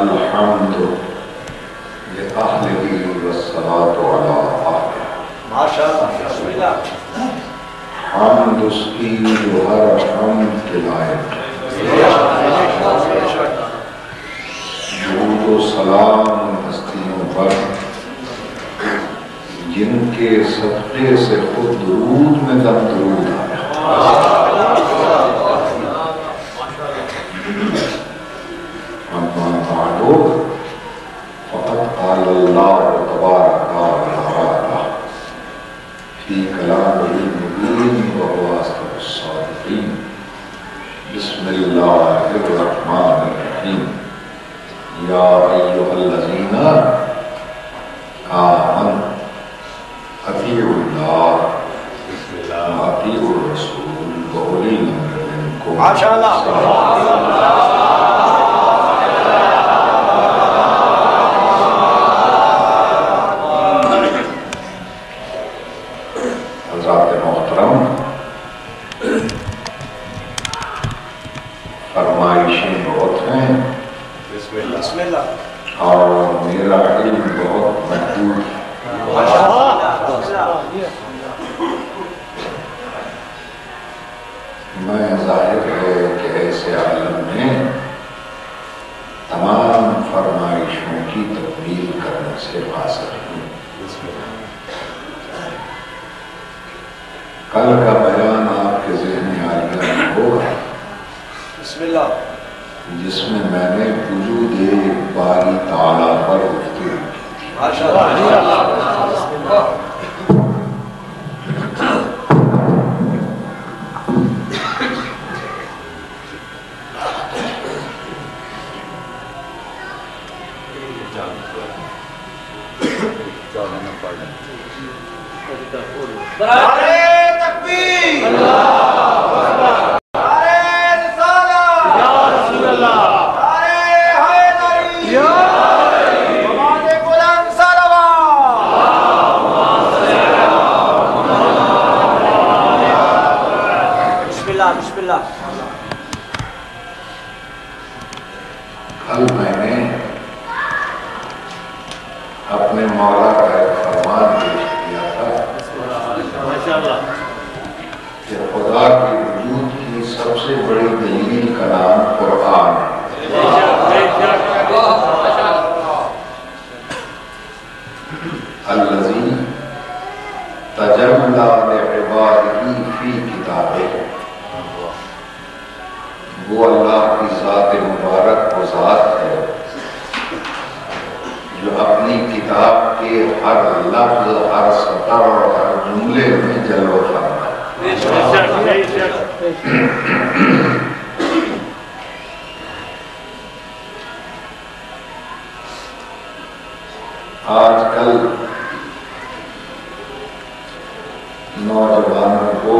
الحمد لأهله والصلاة على أهله. ما شاء الله. بسم الله. حمد اس کی جو ہر حمد کے لائق ہے. درود و سلام ہستیوں پر جن کے صدقے سے خود درود میں دم درود آیا. فقد قال اللہ تبارک و تعالی فی کلامہ المبین وهو اصدق الصادقین. بسم اللہ الرحمن الرحیم. یا ایھا الذین آمنوا اطیعوا اللہ واطیعوا الرسول واولی الامر منکم. ماشاءاللہ. فرمائشیں بہت ہیں بسم اللہ. اور میرا علم بہت محدود ہے. میں ظاہر ہے کہ ایسے عالم میں تمام فرمائشوں کی تکمیل کرنے سے قاصر ہوں. کل کا بیان آپ کے ذہن عالیہ میں ہوگا بسم اللہ. جس میں میں نے وجود باری تعالیٰ پر گفتگو کی تھی. کل میں نے اپنے مولا کا ایک فرمان پیش کیا تھا کہ خدا کے وجود کی سب سے بڑی دلیل کلام قرآن ہے. الذی تجلی لعبادہ فی کتابہ. وہ اللہ کی ذات مبارک و ذات ہے جو اپنی کتاب کے ہر لفظ، ہر سطر اور ہر جملے میں جلوہ فرما ہے. آج کل نوجوانوں کو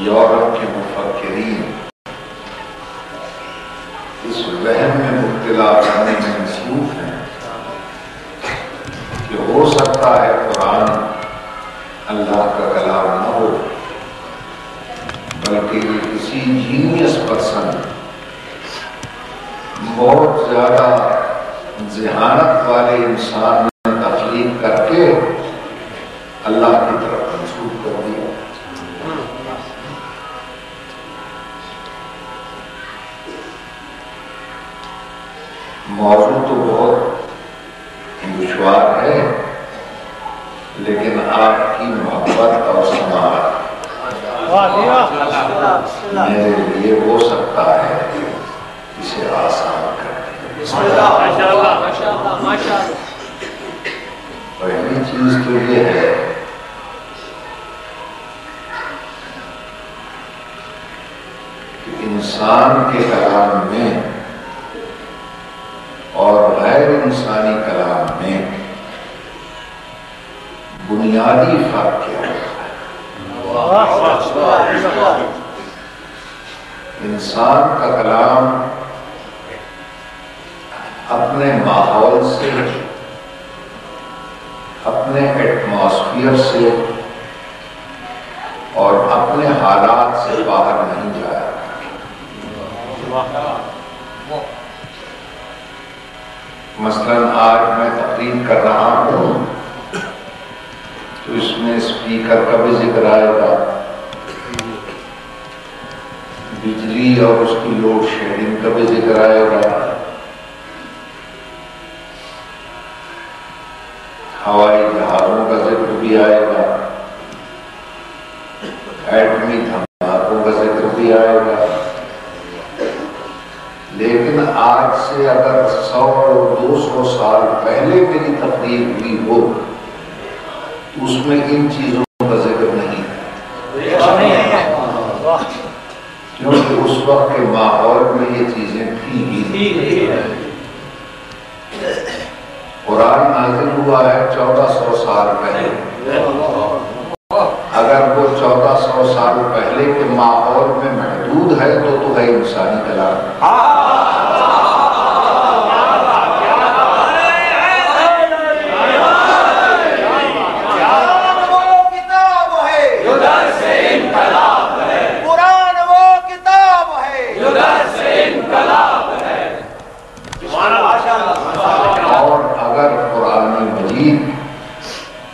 یورپ کے مفکرین اس وہم میں مبتلا کرنے میں مصروف ہیں کہ ہو سکتا ہے قرآن اللہ کا کلام نہ ہو بلکہ کسی جینیس پرسن بہت زیادہ ذہانت والے انسان نے تخلیق کر کے اللہ کی طرف منسوب کر دیا. موضوع تو بہت دشوار ہے لیکن آپ کی محبت اور سماعت میرے لیے ہو سکتا ہے اسے آسان کر دیں. پہلی چیز تو یہ ہے کہ انسان کے کلام میں اور غیر انسانی کلام میں بنیادی فرق کیا ہے. انسان کا کلام اپنے ماحول سے، اپنے ایٹماسفیئر سے اور اپنے حالات سے باہر نہیں جایا۔ مثلاً آج میں تقریر کر رہا ہوں تو اس میں اسپیکر کا بھی ذکر آئے گا، بجلی اور اس کی لوڈ شیڈنگ کا بھی ذکر آئے گا، ہوائی جہازوں کا ذکر بھی آئے گا، ایٹمی دھماکوں کا ذکر بھی آئے گا۔ لیکن آج سے اگر 100-200 سال پہلے میری تقریر ہوئی ہو تو اس میں ان چیزوں کا ذکر نہیں ہے، کیونکہ اس وقت کے ماحول میں یہ چیزیں تھی ہی۔ قرآن نازل ہوا ہے 1400 سال پہلے، اگر وہ 1400 سال پہلے کے ماحول میں محدود ہے تو ہے انسانی کلام۔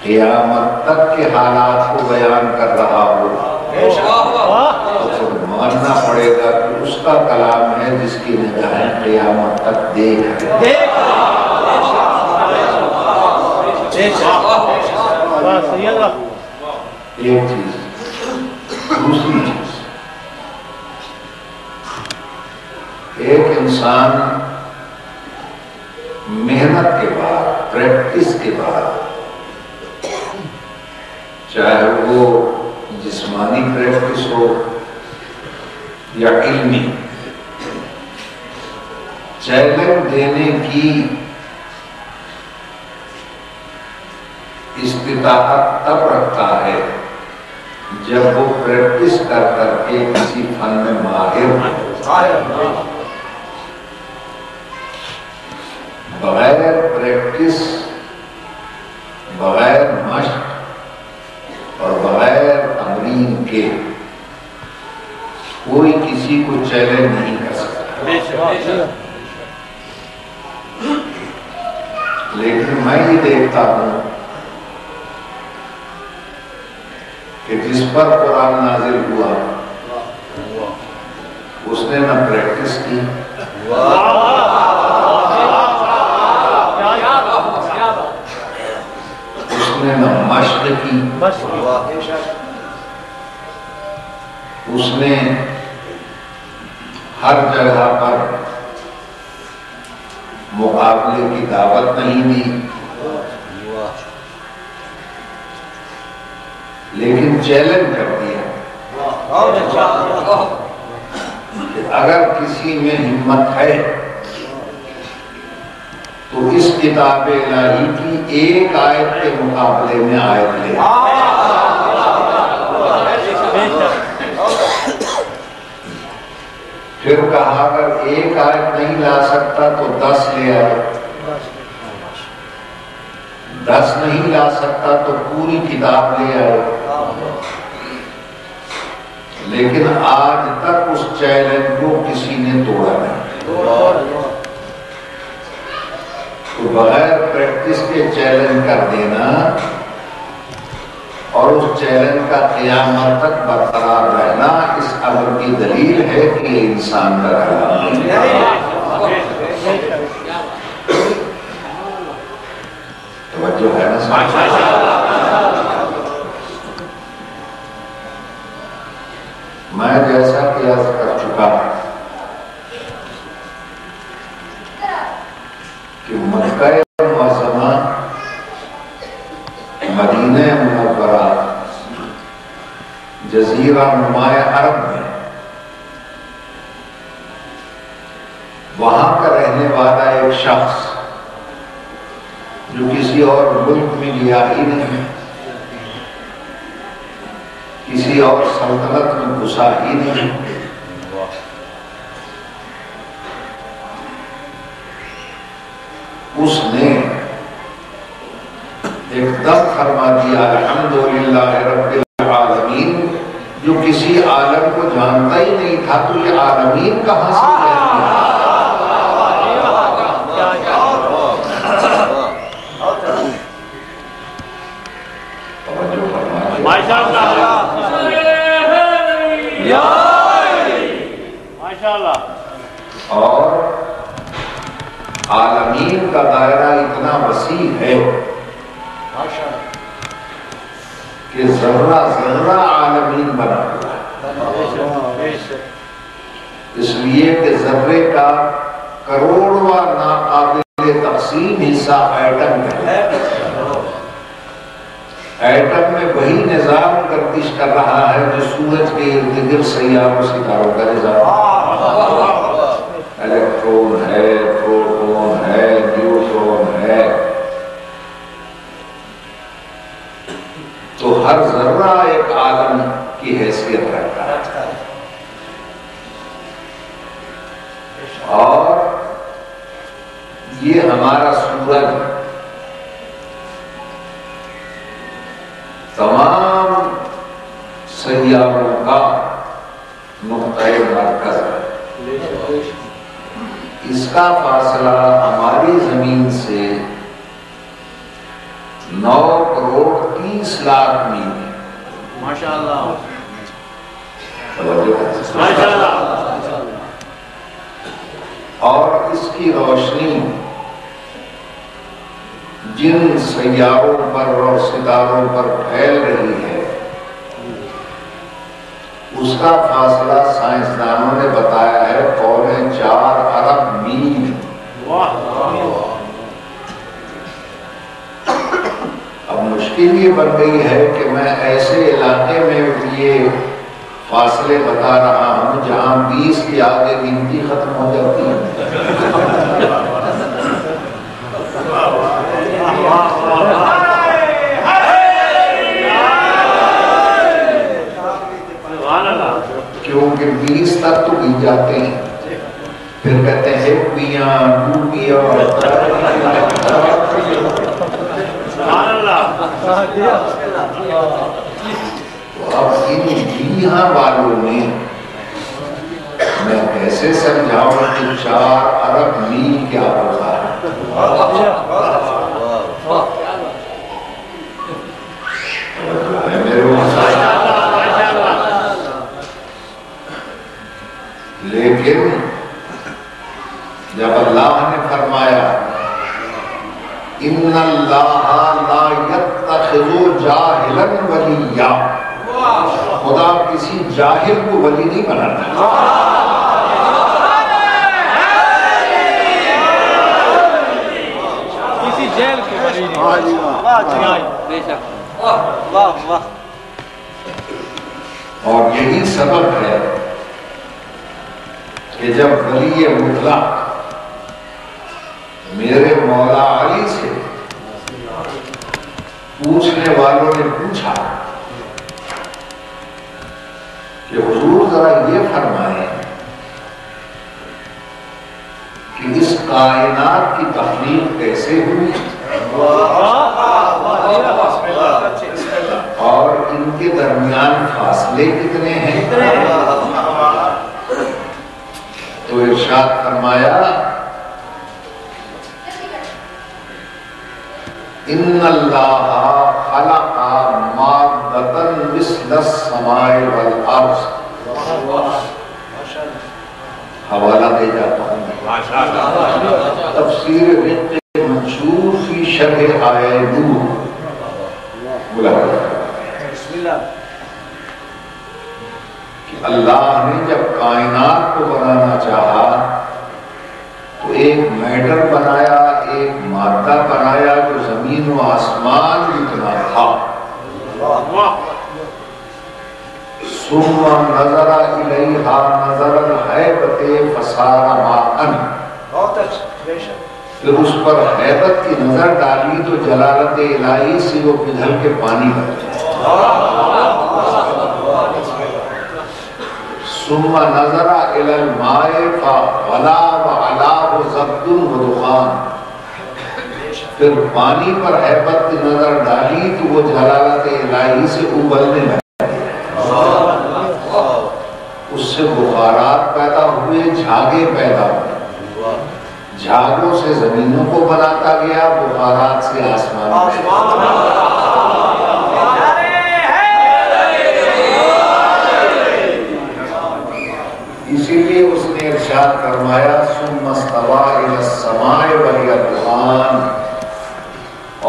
قیامت تک کے حالات کو بیان کر رہا ہو تو پھر ماننا پڑے گا کہ اس کا کلام ہے جس کی نگاہیں قیامت تک دیکھ رہے ہیں۔ ایک چیز، دوسری چیز، ایک انسان محنت کے بعد، پریکٹس کے بعد، چاہے وہ جسمانی پریکٹس ہو یا علمی، چیلنج دینے کی استطاعت تب رکھتا ہے جب وہ پریکٹس کر کر کے کسی فن میں ماہر ہو۔ بغیر پریکٹس، بغیر مشق اور بغیر تمرین کے کوئی کسی کو چیلنج نہیں کر سکتا۔ لیکن میں یہ دیکھتا ہوں کہ جس پر قرآن نازل ہوا اس نے نہ پریکٹس کی، اس نے نہ مشق کی، اس نے ہر جگہ پر مقابلے کی دعوت نہیں دی، لیکن چیلنج کر دیا کہ اگر کسی میں ہمت ہے تو اس کتاب الہی کی ایک آیت کے مقابلے میں آیت لے۔ پھر کہا اگر ایک آیت نہیں لا سکتا تو 10 لے آئے، 10 نہیں لا سکتا تو پوری کتاب لے آئے۔ لیکن آج تک اس چیلنج کو کسی نے توڑا نہیں۔ تو بغیر پریکٹس کے چیلنج کر دینا اور اس چیلنج کا قیامت تک برقرار رہنا اس امر کی دلیل ہے کہ یہ انسان کا کلام ہے۔ توجہ ہے نا؟ میں جیسا کہ عرض کر چکا کہ مکہ معظمہ، مدینہ منورہ، جزیرہ نماء عرب میں، وہاں کا رہنے والا ایک شخص جو کسی اور ملک میں گیا ہی نہیں، کسی اور سلطنت میں گھسا ہی نہیں، اس نے ایک دم فرما دیا الحمدللہ رب العالمین جو کسی عالم کو جانتا ہی نہیں تھا، تو یہ عالمین کہاں سے اور عالمین کا دائرہ اتنا وسیع ہے کہ ذرہ ذرہ عالمین بنا ہوا ہے، اس لیے کہ ذرے کا کروڑواں ناقابل تقسیم حصہ ایٹم میں ہے۔ ایٹم میں وہی نظام گردش کر رہا ہے جو سورج کے ارد گرد سیاروں ستاروں کا نظام، الیکٹرون ہے، پروٹون ہے، نیوٹرون ہے، تو ہر ذرہ ایک عالم کی حیثیت رکھتا ہے۔ اور یہ ہمارا سورج تمام سیاروں کا نقطۂ مرکز ہے۔ اس کا فاصلہ ہماری زمین سے 9,30,00,000 میل ہے۔ ماشاءاللہ اور اس کی روشنی جن سیاروں پر اور ستاروں پر پھیل رہی ہے، اس کا فاصلہ سائنسدانوں نے بتایا ہے 4.25 ارب میل۔ اب مشکل یہ بن گئی ہے کہ میں ایسے علاقے میں یہ فاصلے بتا رہا ہوں جہاں 20 کے آگے گنتی ختم ہو جاتی ہے۔ کیونکہ 20 تک تو گر جاتے ہیں، پھر کہتے ہیں ایکویاں، ڈوبیاں، تو اب ان بیہاں والوں نے میں کیسے سمجھاؤں کہ 4 ارب میل کیا ہوتا ہے؟ لیکن جب اللہ نے فرمایا ان اللہ لا یتخذ جاہلا ولیا، خدا کسی جاہل کو ولی نہیں بناتا، کسی جیل کو ولی نہیں۔ اور یہی سبب ہے کہ جب ولی مطلق میرے مولا علی سے پوچھنے والوں نے پوچھا کہ حضور ذرا یہ فرمائیں کہ اس کائنات کی تخلیق کیسے ہوئی اور ان کے درمیان فاصلے کتنے ہیں؟ تو ارشاد فرمایا ان اللہ خلق مادۃ مثل السماء والارض، حوالہ دے جاتا ہوں تفسیر رق منشور فی شرح آیہ نور، کہ اللہ نے جب کائنات کو بنانا چاہا تو ایک میٹر بنایا، ایک مادہ بنایا جو زمین و آسمان جتنا تھا، ثم نظر الیہا نظر الحیبۃ فصار ماءً، پھر اس پر حیبت کی نظر ڈالی تو جلالت الہی سے وہ پگھل کے پانی بن گیا۔ ثم نظر الی الماء فغلا وعلاه زبد ودخان، پھر پانی پر حیبت کی نظر ڈالی تو وہ جلالت الہی سے ابلنے لگا۔ اس سے بخارات پیدا ہوئے، جھاگے پیدا ہوئے، جھاگوں سے زمینوں کو بناتا گیا، بخارات سے آسمان اسی لیے اس نے ارشاد فرمایا ثم استوى الى السماء وهي دخان،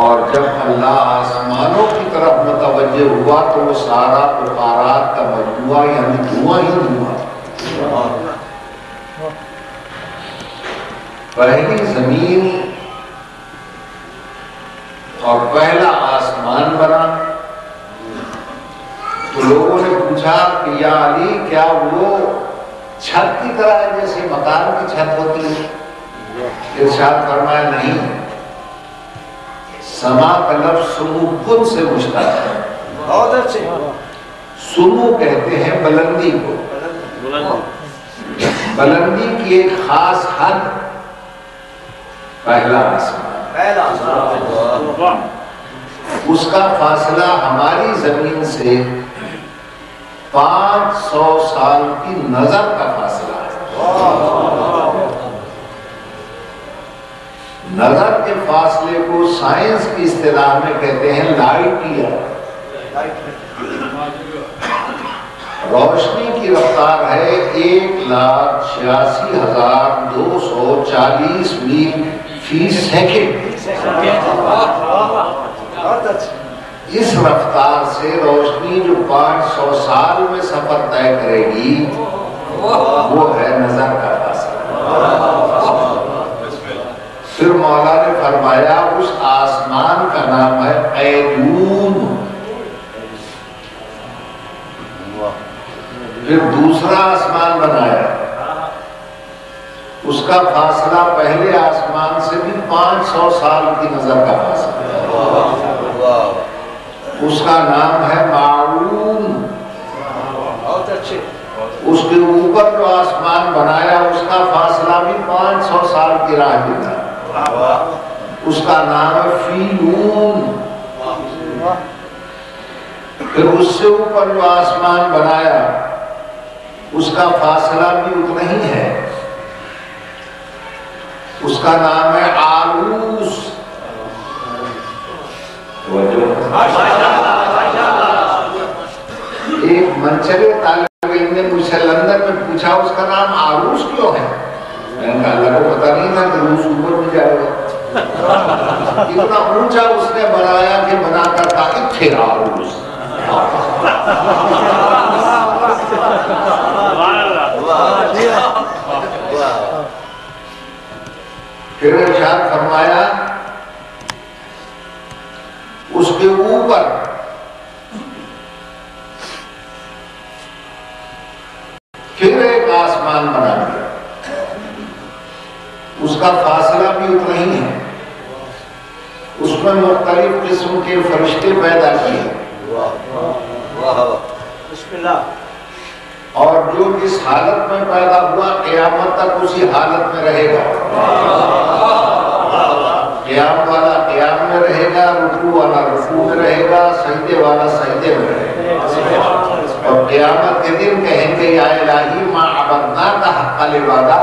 اور جب اللہ آسمانوں کی طرف متوجہ ہوا تو وہ سارا بخارات کا مجموعہ یعنی دھواں ہی دھواں، پہلی زمین اور پہلا آسمان بنا تو لوگوں نے پوچھا کہ یا علی کیا وہ چھت کی طرح ہے جیسے مکان کی چھت ہوتی ہے؟ ارشاد فرمایا نہیں، سما کا لفظ سمو خود سے مشتق ہے، بہت اچھے، سمو کہتے ہیں بلندی کو، بلندی کی ایک خاص حد پہلا آسمان، اس کا فاصلہ ہماری زمین سے 500 سال کی نظر کا فاصلہ ہے۔ نظر کے فاصلے کو سائنس کی اصطلاح میں کہتے ہیں لائٹ ایئر۔ روشنی کی رفتار ہے 1,86,240 میل فی سیکنڈ۔ اس رفتار سے روشنی جو 500 سال میں سفر طے کرے گی وہ ہے نظر کا فاصلہ۔ پھر مولا نے فرمایا اس آسمان کا نام ہے قیدون۔ پھر دوسرا آسمان بنایا، اس کا فاصلہ پہلے آسمان سے بھی 500 سال کی نظر کا فاصلہ، اس کا نام ہے معون۔ اس کے اوپر جو آسمان بنایا اس کا فاصلہ بھی 500 سال کی راہ گزرا، اس کا نام ہے فیلون۔ پھر اس سے اوپر جو آسمان بنایا اس کا فاصلہ بھی اتنا ہی ہے، اس کا نام ہے آلوس۔ ایک منچلے طالب علم نے مجھ سے لندن میں پوچھا اس کا نام آروس کیوں ہے؟ میں نے کہا اللہ کو پتا نہیں تھا کہ روس اوپر میں جائے گا، اتنا اونچا اس نے بنایا کہ بنا کر تھا اتھے آروس۔ پھر ارشاد فرمایا اس کے اوپر پھر ایک آسمان بنا دیا، اس کا فاصلہ بھی اتنا ہی ہے، اس میں مختلف قسم کے فرشتے پیدا کیے، اور جو جس حالت میں پیدا ہوا قیامت تک اسی حالت میں رہے گا۔ قیام والا قیام میں رہے گا، رکوع والا رکوع میں رہے گا، سجدے والا سجدے میں رہے گا، اور قیامت کے دن کہیں گے یا الہی ما عبدناک حق العبادہ،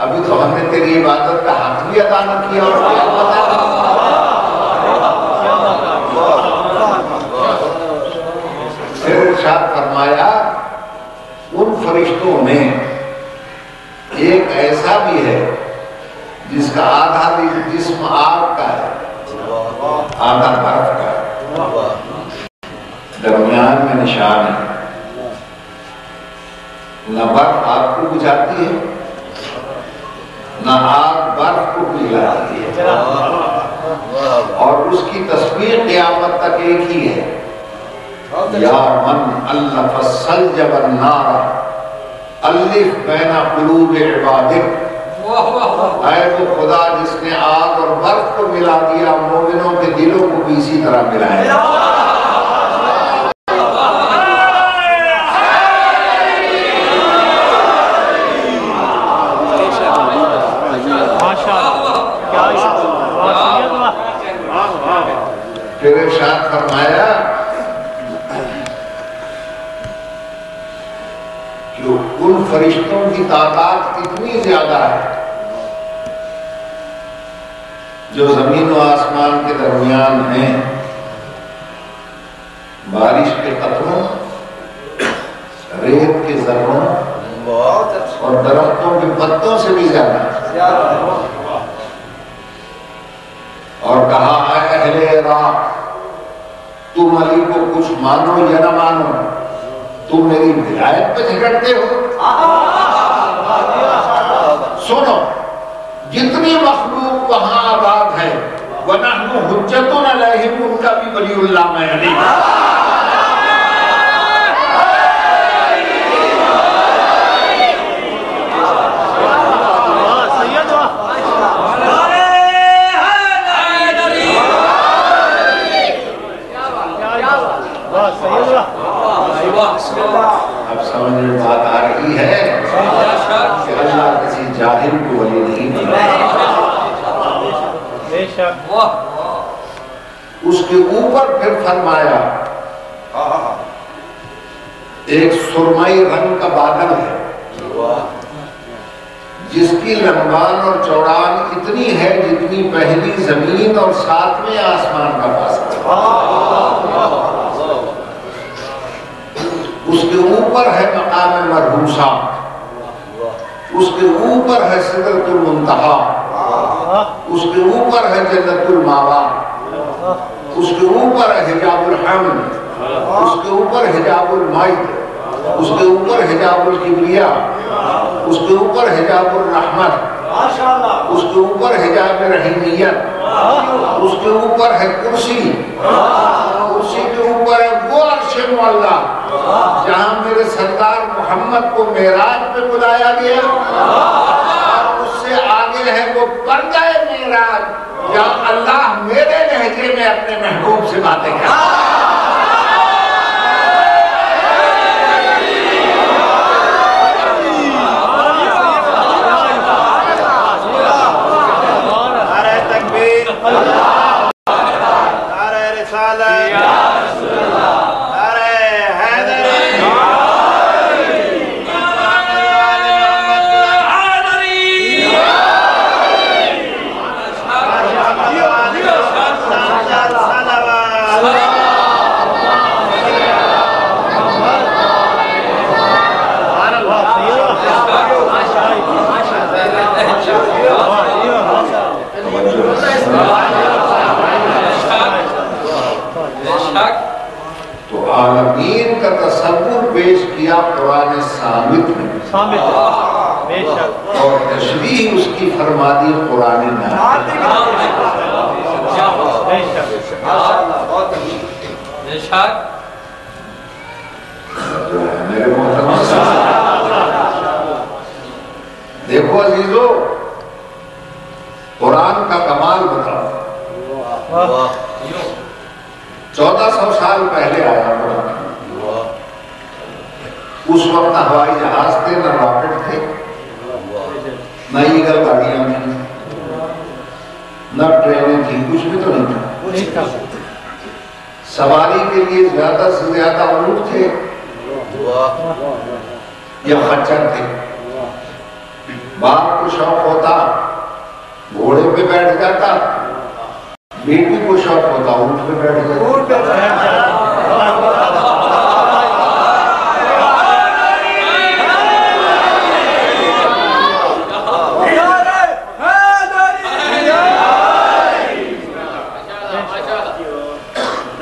ابھی تو ہم نے تیری عبادت کا حق بھی ادا نہ کیا اور پھر ارشاد فرمایا ان فرشتوں میں ایک ایسا بھی ہے جس کا آدھا جسم آگ کا ہے، آدھا برف کا ہے، درمیان میں نشان ہے، نہ برف آگ کو بجھاتی ہے نہ آگ برف کو پگھلاتی ہے، اور اس کی تصویر قیامت تک ایک ہی ہے، یا من الف الثلج والنار الف بین قلوب عبادک، اے وہ خدا جس نے آگ اور برف کو ملا دیا مومنوں کے دلوں کو بھی اسی طرح ملایا۔ پھر ارشاد فرمایا جو ان فرشتوں کی تعداد اتنی زیادہ ہے جو زمین و آسمان کے درمیان ہیں، بارش کے قطروں، ریت کے ذروں اور درختوں کے پتوں سے بھی زیادہ ہے۔ اور کہا اے اہل عراق، تم علی کو کچھ مانو یا نہ مانو، تم میری ولایت پہ جھگڑتے ہو۔ سنو، جتنی مخلوق وہاں آباد ہے وَنَحْنُ حُجَّتٌ عَلَيْهِمْ، ان کا بھی ولی اللہ میں علی۔ اب سمجھ میں بات آ رہی ہے کہ اللہ کسی جاہل کو ولی نہیں بناتا۔ اس کے اوپر پھر فرمایا ایک سرمئی رنگ کا بادل ہے جس کی لمبان اور چوڑان اتنی ہے جتنی پہلی زمین اور ساتویں آسمان کا فاصلہ۔ اس کے اوپر ہے مقام مرحوسہ، اس کے اوپر ہے سدرۃ المنتہا، اس کے اوپر ہے جنت الماوا، اس کے اوپر ہے حجاب الحمل، اس کے اوپر حجاب المائد، اس کے اوپر حجاب الکبریاء، اس کے اوپر حجاب الرحمت، اس کے اوپر حجاب رحیمیت، اس کے اوپر ہے کرسی، کرسی کے اوپر ہے وہ عرش معلیٰ جہاں میرے سردار محمد کو معراج پہ بلایا گیا، اور اس سے آگے ہے وہ پردہ معراج جہاں اللہ میرے لہجے میں اپنے محبوب سے باتیں کرتا ہے۔ تو عالمین کا تصور پیش کیا قرآن صامت میں، اور تشریح اس کی فرما دی قرآن ناطق۔ میرے محترم دیکھو عزیزو، قرآن کا کمال بتاؤ۔ 1400 سال پہلے آیا قرآن، اس وقت نہ ہوائی جہاز تھے، نہ راکٹ تھے، نہ ایگل گاڑیاں تھیں، نہ ٹرینیں تھیں، کچھ بھی تو نہیں تھا۔ سواری کے لیے زیادہ سے زیادہ اونٹ تھے یا خچر تھے۔ باپ کو شوق ہوتا گھوڑے پہ بیٹھ جاتا، بیٹی کو شوق ہوتا اونٹ پہ بیٹھ جاتا۔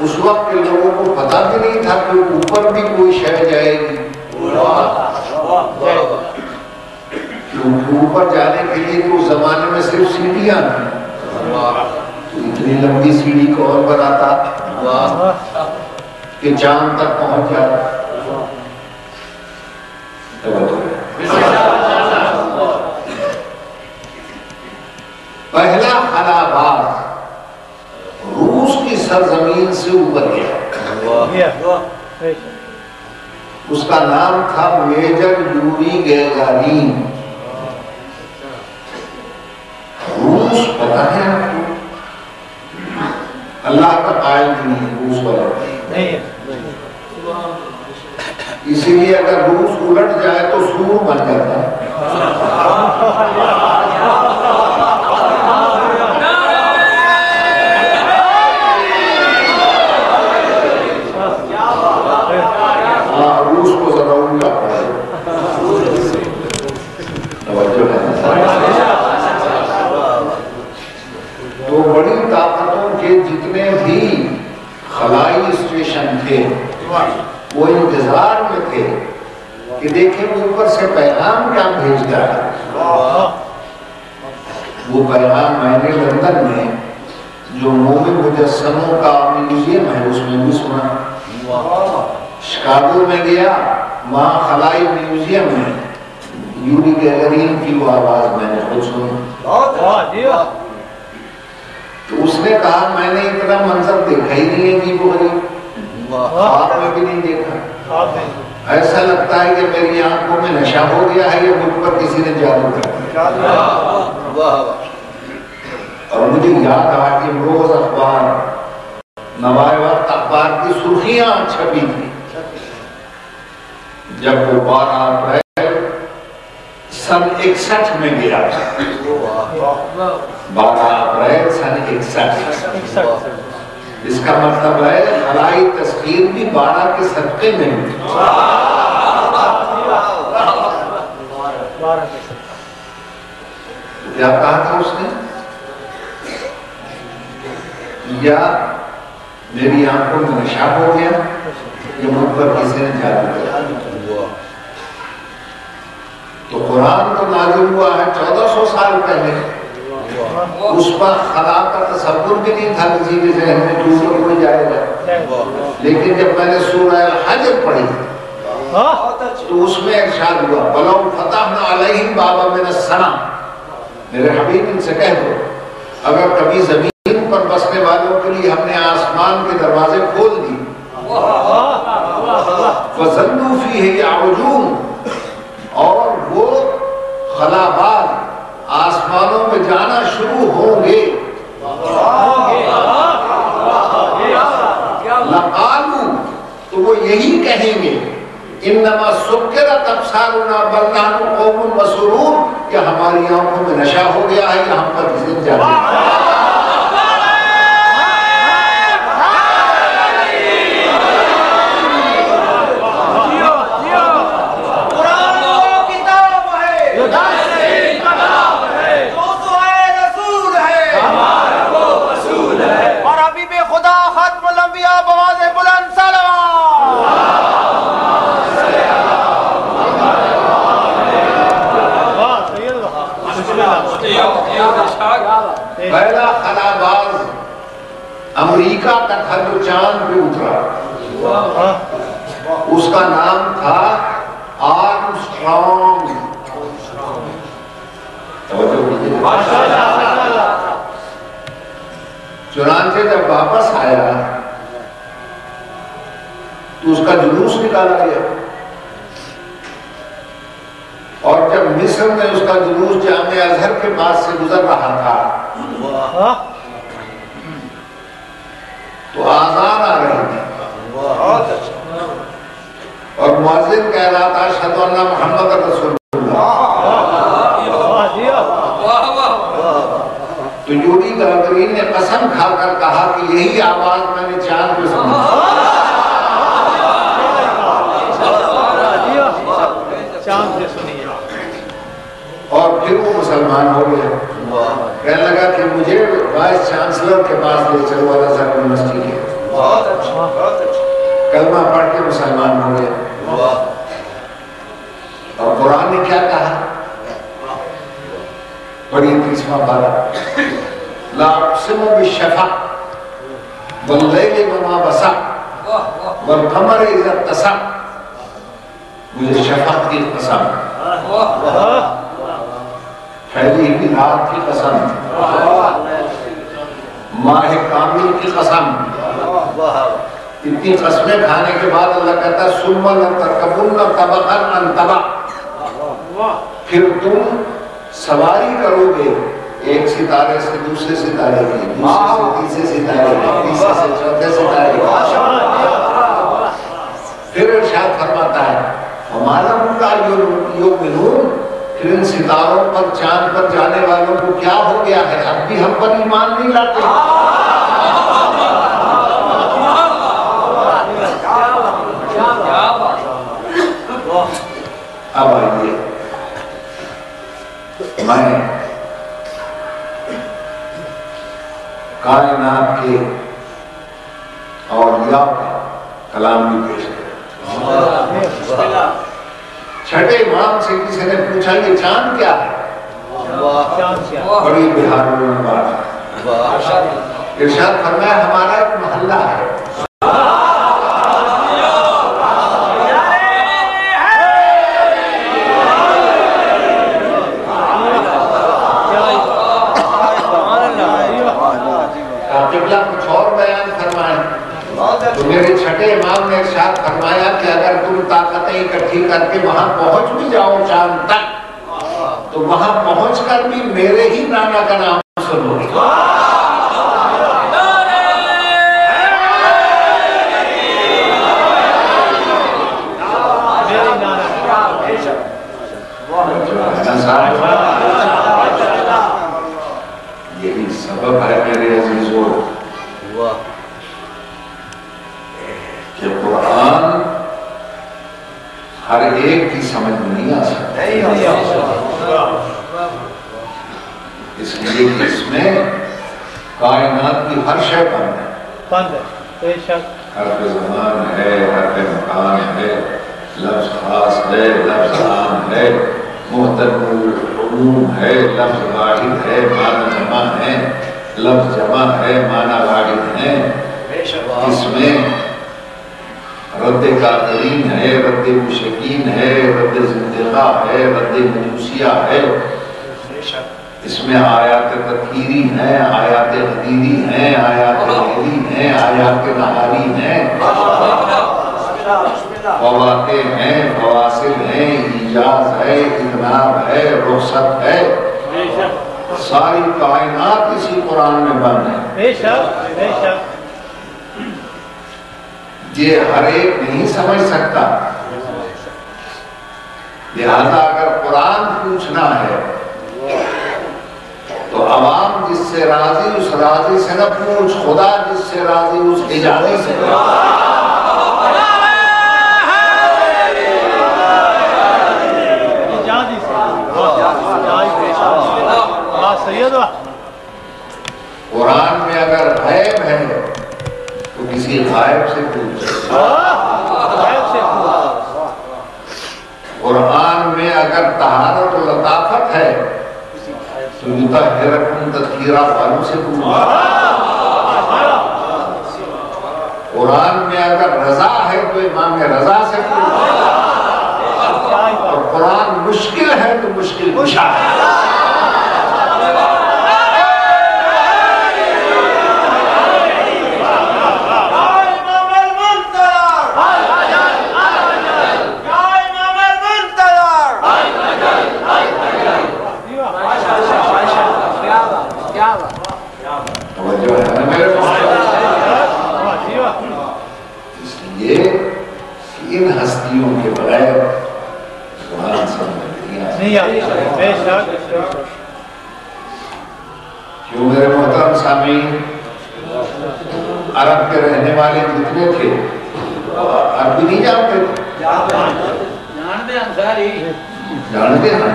اس وقت کے لوگوں کو پتہ بھی نہیں تھا کہ اوپر بھی کوئی شے جائے گی، کیونکہ اوپر جانے کے لیے تو اس زمانے میں صرف سیڑھیاں تھیں، تو اتنی لمبی سیڑھی کون بناتا کہ چاند تک پہنچ جاتا۔ پہلا خلاباز روس کی سرزمین سے اوپر گیا، اس کا نام تھا میجر یوری گیگارین۔ روس پتہ ہے آپ کو؟ اللہ کا قائل نہیں ہے، روس والا اسی لیے اگر روس الٹ جائے تو سور بن جاتا ہے. روس کو ذرا الٹا پڑے. توجہ ہے. تو بڑی طاقتوں کے جتنے بھی خلائی اسٹیشن تھے وہ انتظار میں تھے کہ دیکھیں اوپر سے پیغام کیا بھیج رہا ہے. وہ پیغام میں نے لندن میں جو مومن مجسموں کا میوزیم ہے اس میں بھی سنا. شکاگو میں گیا, وہاں خلائی میوزیم میں یوری گیگرین کی وہ آواز میں نے خود سنی. تو اس نے کہا میں نے اتنا منظر دیکھا ہی نہیں ہے جی وہ خواب میں بھی نہیں دیکھا. ایسا لگتا ہے کہ میری آنکھوں میں نشہ ہو گیا ہے یا مجھ پر کسی نے جادو کر دیا. اور مجھے یاد آیا کہ روز اخبار نوائے وقت اخبار کی سرخیاں چھپی تھی جب وہ 12 اپریل سن 61 میں گیا. 12 اپریل سن 61. اس کا مطلب ہے خلائی تسخیر بھی 12 کے صدقے میں ہوئی. کیا کہا تھا اس نے؟ یا میری آنکھوں میں نشہ ہو گیا یا مجھ پر کسی نے جادو کیا. تو قرآن تو نازل ہوا ہے 1400 سال پہلے. اس پر خلا کا تصور بھی نہیں تھا کسی کے ذہن میں کہ اوپر کوئی جائے گا. لیکن جب میں نے سورہ الحجر پڑھی تو اس میں ارشاد ہوا وَلَوْ فَتَحْنَا عَلَيْهِمْ بَابًا مِنَ السَّمَاءِ. میرے حبیب ان سے کہہ دو اگر کبھی زمین پر بسنے والوں کے لیے ہم نے آسمان کے دروازے کھول دی فَظَلُّوا فِيهِ يَعْرُجُونَ, اور وہ خلابات آسمانوں میں جانا شروع ہوں گے, لَقَالُوا, تو وہ یہی کہیں گے انما سکرت ابصارنا بل نحن قوم مسرور, کہ ہماری آنکھوں میں نشہ ہو گیا ہے یا ہم پر کسی نے جادو کیا. پہلا خلاباز امریکہ کا تھا جو چاند پہ اترا, اس کا نام تھا آرمسٹرانگ. چنانچہ جب واپس آیا تو اس کا جلوس نکالا گیا, اور جب مصر میں اس کا جلوس جامع ازہر کے پاس سے گزر رہا تھا تو آذان آ رہی تھی اور مؤذن کہہ رہا تھا اشہد ان محمد رسول اللہ. تو یوری گاگرین نے قسم کھا کر کہا کہ یہی آواز میں نے چاند پہ سنی. اور پھر وہ مسلمان ہو گیا. کہنے لگا کہ مجھے وائس چانسلر کے پاس لے چلو والا صاحب یونیورسٹی کے. کلمہ پڑھ کے مسلمان ہو گیا. اور قرآن نے کیا کہا؟ بڑی 30واں پارہ لا اقسم بالشفق واللیل وما وسق والقمر اذا اتسق. مجھے شفق کی قسم, پھیلی ہوئی رات کی قسم, ماہ کامل کی قسم. اتنی قسمیں کھانے کے بعد اللہ کہتا ہے ثم لترکبن طبقا عن طبق, پھر تم سواری کرو گے ایک ستارے سے دوسرے ستارے کی, دوسرے سے تیسرے ستارے کی, تیسرے سے چوتھے ستارے کی. پھر ارشاد فرماتا ہے ہمارا ملا یؤمنون، پھر ان ستاروں پر چاند پر جانے والوں کو کیا ہو گیا ہے، اب بھی ہم پر ایمان نہیں لاتے؟ اب آئیے میں کائنات کے اولیاء کا کلام بھی پیش کریں۔ چھٹے امام سے کسی نے پوچھا یہ چاند کیا ہے؟ بڑی بہار میں بات ہے، ارشاد فرمایا ہمارا ایک محلہ ہے، قبلہ کچھ اور بیان فرمائیں تو میرے چھٹے امام نے ارشاد فرمایا کہ اگر تم طاقتیں اکٹھی کر کے وہاں پہنچ بھی جاؤ چاند تک تو وہاں پہنچ کر بھی میرے ہی نانا کا نام سنو گے۔ یہی سبب ہے میرے عزیزو کہ قرآن ہر ایک کی سمجھ میں نہیں آ سکتا، اس لیے کہ اس میں کائنات کی ہر شے بند ہے، حرف زمان ہے، حرف مکان ہے، لفظ خاص ہے، لفظ عام ہے، محترم العموم ہے، لفظ واحد ہے، معنی جمع ہے، لفظ جمع ہے، معنی واحد ہے، اس میں رد کافرین ہے، رد مشرکین ہے، رد زندقہ ہے، رد مجوسیہ ہے، اس میں آیات تطہیری ہیں، آیات غدیری ہیں، آیات غیری ہیں، آیات نہاری ہیں، فواقع ہیں، فواصل ہیں، ایجاز ہے، اطناب ہے، رخصت ہے، ساری کائنات اسی قرآن میں بند ہے۔ بے شک بے شک یہ ہر ایک نہیں سمجھ سکتا، لہذا اگر قرآن پوچھنا ہے تو عوام جس سے راضی اس راضی سے نہ پوچھ، خدا جس سے راضی اس اجازی سے قرآن میں اگر غیب ہے تو کسی غائب سے پوچھ، قرآن میں اگر طہارت و لطافت ہے تو یطہرکم تطہیرا والوں سے پوچھ، قرآن میں اگر رضا ہے تو امام رضا سے پوچھ، اور قرآن مشکل ہے تو مشکل کشا ہے۔ اس لیے کہ ان ہستیوں کے بغیر قرآن سمجھ نہیں آتا۔ کیوں میرے محترم سامعین، عرب کے رہنے والے جتنے تھے عربی نہیں جانتے تھے، جانتے ہیں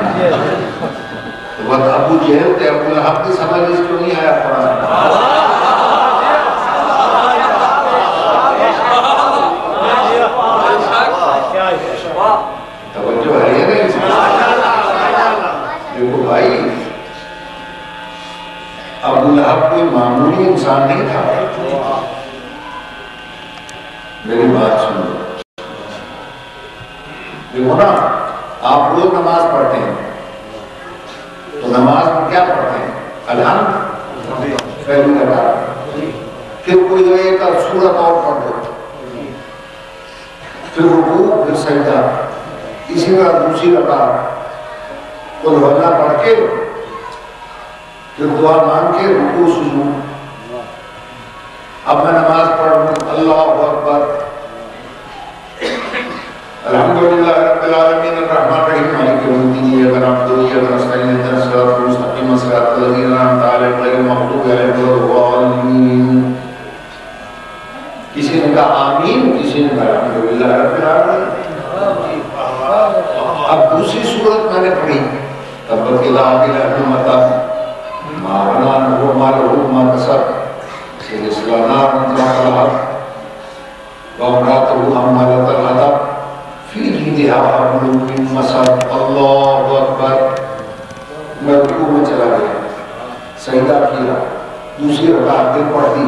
تو بات ابو جہل تھے، ابو لہب کی سمجھ اس کو نہیں آیا قرآن۔ توجہ ہے یہ نہیں، دیکھو بھائی ابو لہب کوئی معمولی انسان نہیں تھا، میری بات سن لو، دیکھو نا آپ روز نماز پڑھتے ہیں تو نماز میں کیا پڑھتے ہیں؟ الحمد پہلی رکعت، پھر کوئی ایک سورت اور پڑھ دو، پھر رکوع، پھر سجدہ، اسی طرح دوسری رکعت قل ہو اللہ پڑھ کے پھر دعا مانگ کے رکوع سجود۔ اب میں نماز پڑھ رہا ہوں، اللہ اکبر، الحمدللہ رب العالمین الرحمن الرحیم مالک یوم الدین ایاک نعبد و ایاک نستعین اهدنا الصراط المستقیم صراط الذین انعمت علیہم غیر المغضوب علیہم ولا الضالین. کسی نے کہا آمین، کسی نے کہا الحمدللہ رب العالمین. اب دوسری صورت میں نے پڑھی تبت یدا ابی لہب وتب ما اغنی عنہ مالہ ما کسب سیصلی نارا ذات لہب وامرأته حمالة الحطب فی جیدها حبل من مسد. اللہ اکبر. میں رکوع میں چلا گیا، سجدہ کیا، دوسری رکعت پھر پڑھ دی،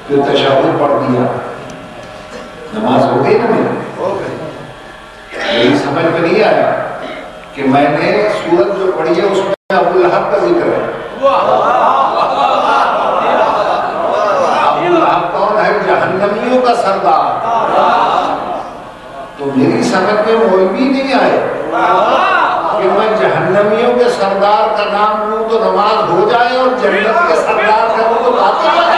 پھر تشہد پڑھ دیا. نماز ہو گئی نا میری؟ میری سمجھ میں نہیں آیا کہ میں نے سورت جو پڑھی ہے اس میں ابو لہب کا ذکر ہے. ابو لہب کون ہے؟ جہنمیوں کا سردار. تو میری سمجھ میں مولوی نہیں آئے کہ میں جہنمیوں کے سردار کا نام لوں تو نماز ہو جائے اور جنت کے سردار کا وہ تو بات ہے.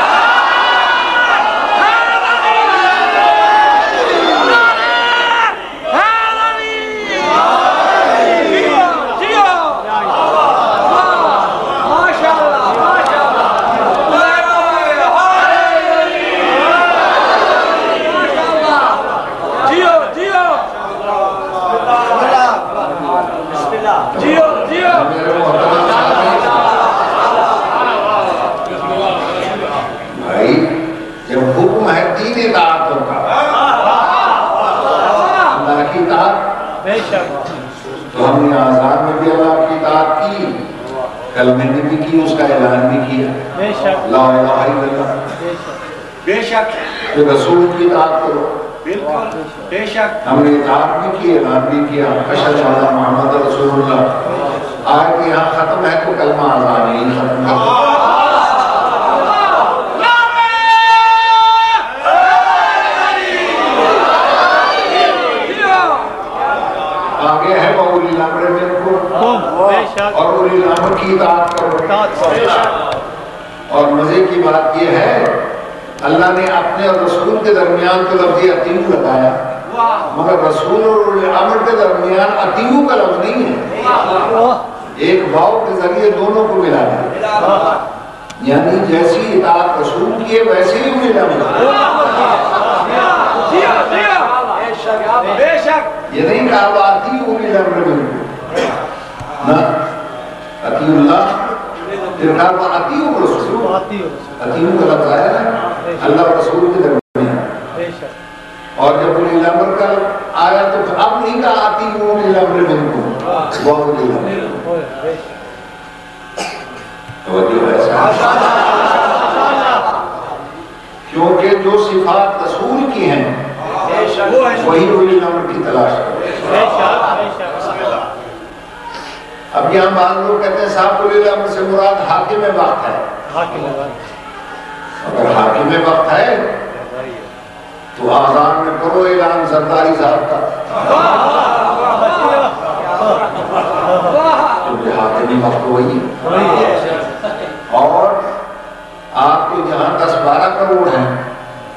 تو ہم نے آزان میں بھی اللہ کی اطاعت کی، کلمے نے بھی کی، اس کا اعلان بھی کیا لا الہ الا اللہ. بے شک کہ رسول کی اطاعت کرو. بالکل بے شک ہم نے اطاعت بھی کی، اعلان بھی کیا اشہد ان محمد رسول اللہ. آیت یہاں ختم ہے تو کلمہ آزان ہی ختم کر دو. آگے ہے اولی الامر منکم اور اولی الامر کی اطاعت کرو. اور مزے کی بات یہ ہے اللہ نے اپنے اور رسول کے درمیان تو لفظ اطیعوا لگایا، مگر رسول اور اولی الامر کے درمیان اطیعوا کا لفظ نہیں ہے. ایک واو کے ذریعے دونوں کو ملا دیا، یعنی جیسی اطاعت رسول کی ہے ویسے ہی اولی الامر. بے شک یہ نہیں کہا اطیعوا اولی الامر منکم، نہ اطیعوا اللہ، پھر کہا اطیعوا الرسول. اطیعوا کا لفظ آیا ہے اللہ اور رسول کے درمیان. اور جب اولی الامر کا آیا تو اب نہیں کہا اطیعوا اولی الامر منکم، وہ اولی الامر. توجہ ہے کیونکہ جو صفات رسول کی ہیں وہی اولی الامر کی تلاش کرو. اب یہاں بعض لوگ کہتے ہیں صاحب اولی الامر سے مراد حاکم وقت ہے. اگر حاکم وقت ہے تو آذان میں کرو اعلان زرداری صاحب کا، کیونکہ حاکمی وقت وہی ہے. اور آپ کو جہاں 10-12 کروڑ ہیں،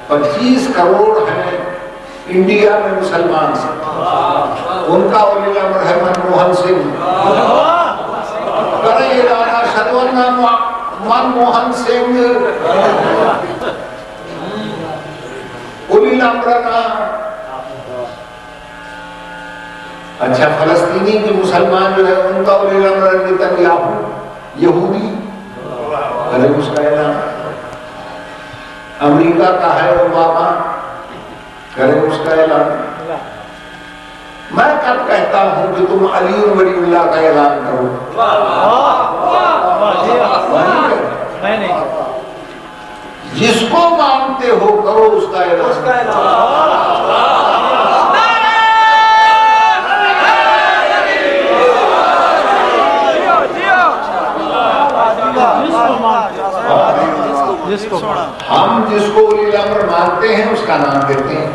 25 کروڑ ہیں انڈیا میں مسلمان سے، ان کا اولی الامر ہے منموہن سنگھ. کریں اعلان اشہد ان منموہن سنگھ اولی الامر کا. اچھا فلسطینی کے مسلمان جو ہے ان کا اولی الامر نتنیاہو یہودی، کریں اس کا اعلان. امریکہ کا ہے اوباما، کریں اس کا اعلان. میں کب کہتا ہوں کہ تم علی ولی اللہ کا اعلان کرو؟ جس کو مانتے ہو کرو اس کا اعلان. ہم جس کو اولی الامر مانتے ہیں اس کا نام دیتے ہیں.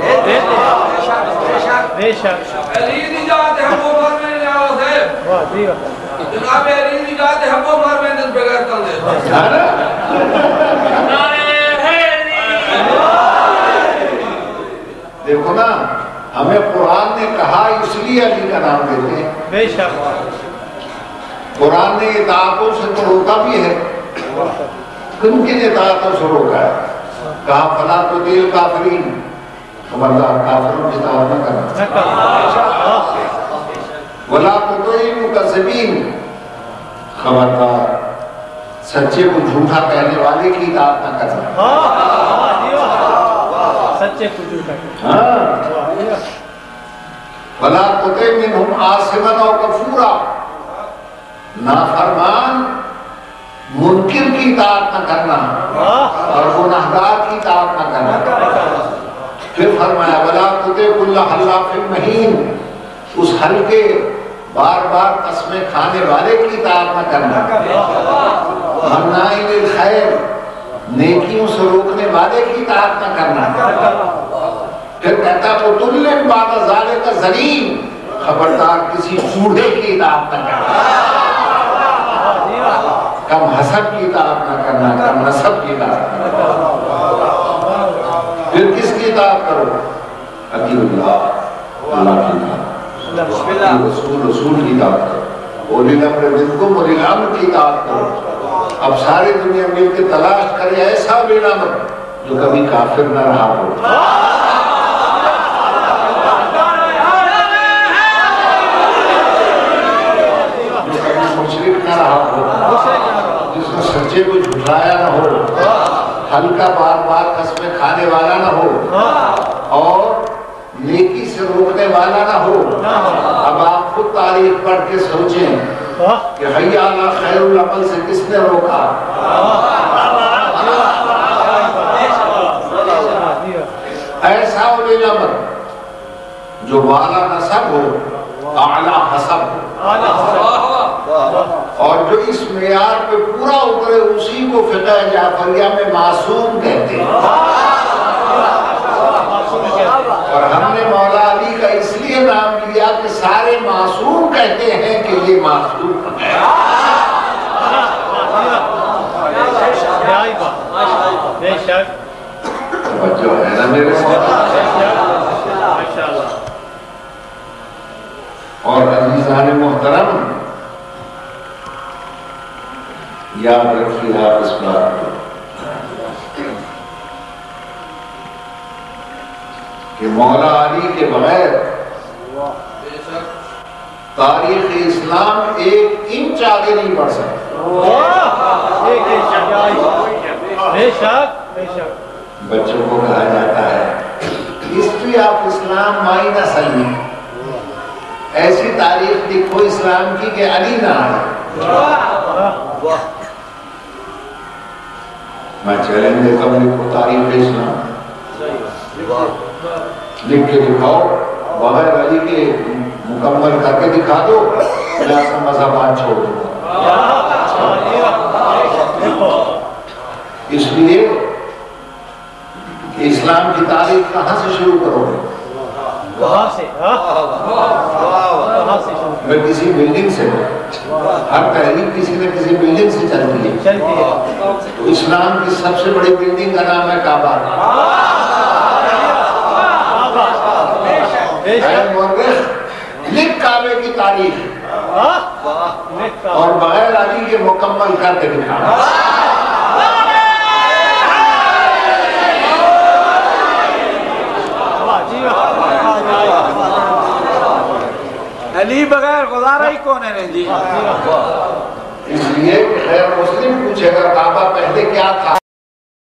دیکھو نا، ہمیں قرآن نے کہا اس لیے علی کا نام دیتے ہیں. بے شک. قرآن نے اطاعتوں سے تو روکا بھی ہے. کن کن اطاعتوں سے روکا ہے؟ کہا فلا تطیع الکافرین، خبردار کافروں کی اطاعت نہ کرنا. ولا تطیع المکذبین، خبردار سچے کو جھوٹا کہنے والے کی اطاعت نہ کرنا. سچے کو جھوٹا کہنا. ولا تطیع منہم عاصما او کفورا، نافرمان منکر کی اطاعت نہ کرنا اور گناہگار کی اطاعت نہ کرنا. پھر فرمایا ولا تطیع کل حلاف مہین، اس ہلکے بار بار قسمیں کھانے والے کی اطاعت نہ کرنا. مناع للخیر، نیکیوں سے روکنے والے کی اطاعت نہ کرنا. پھر کہتا عتل بعد ذلک زنیم، خبردار کسی چوڑے کی اطاعت نہ کرنا، کم حسب کی اطاعت نہ کرنا، کم نسب کی اطاعت نہ کرنا. پھر کس کی اطاعت کرو؟ اطیعوا اللہ، اللہ کی اطاعت، رسول کی اطاعت کرو. اولی الامر منکم، اولی الامر کی اطاعت کرو. اب ساری دنیا مل کے تلاش کرے ایسا اولی الامر جو کبھی کافر نہ رہا ہو، جو کبھی مشرک نہ رہا ہو، جس نے سچے کو جھٹلایا نہ ہو، ہلکا بار بار قسمیں کھانے والا نہ ہو اور نیکی سے روکنے والا نہ ہو. اب آپ خود تاریخ پڑھ کے سوچیں کہ حی علی خیر العمل سے کس نے روکا؟ ایسا اولی الامر جو والا نسب ہو، اعلی حسب ہو، اور جو اس معیار پہ پورا اترے اسی کو فقہ جعفریہ میں معصوم کہتے ہیں. اور ہم نے مولا علی کا اس لیے نام لیا کہ سارے معصوم کہتے ہیں کہ یہ معصوم ہے. بے شک. توجہ ہے نا میرے مولا. اور عزیزان محترم، یاد رکھیے آپ اس بات کو کہ مولا علی کے بغیر تاریخ اسلام ایک انچ آگے نہیں بڑھ سکتا. بے شک. بے شک. بچوں کو کہا جاتا ہے ہسٹری آف اسلام مائنس علی، ایسی تاریخ لکھو اسلام کی کہ علی نہ آئے. میں چیلنج دیتا ہوں، لکھو تاریخ اسلام، لکھ کے دکھاؤ، بغیر علی کے مکمل کر کے دکھا دو، میں اپنا مذہب آج چھوڑ دوں گا. اس لیے کہ اسلام کی تاریخ کہاں سے شروع کرو گے؟ میں کسی بلڈنگ سے، ہر تحریک کسی نہ کسی بلڈنگ سے چلتی ہے. تو اسلام کی سب سے بڑی بلڈنگ کا نام ہے کعبہ. اے مورخ، لکھ کعبے کی تاریخ اور بغیر علی کے مکمل کر کے دکھا. علی بغیر گزارا ہی کون ہے جی. اس لیے خیر مسلم پوچھے گا کعبہ پہلے کیا تھا؟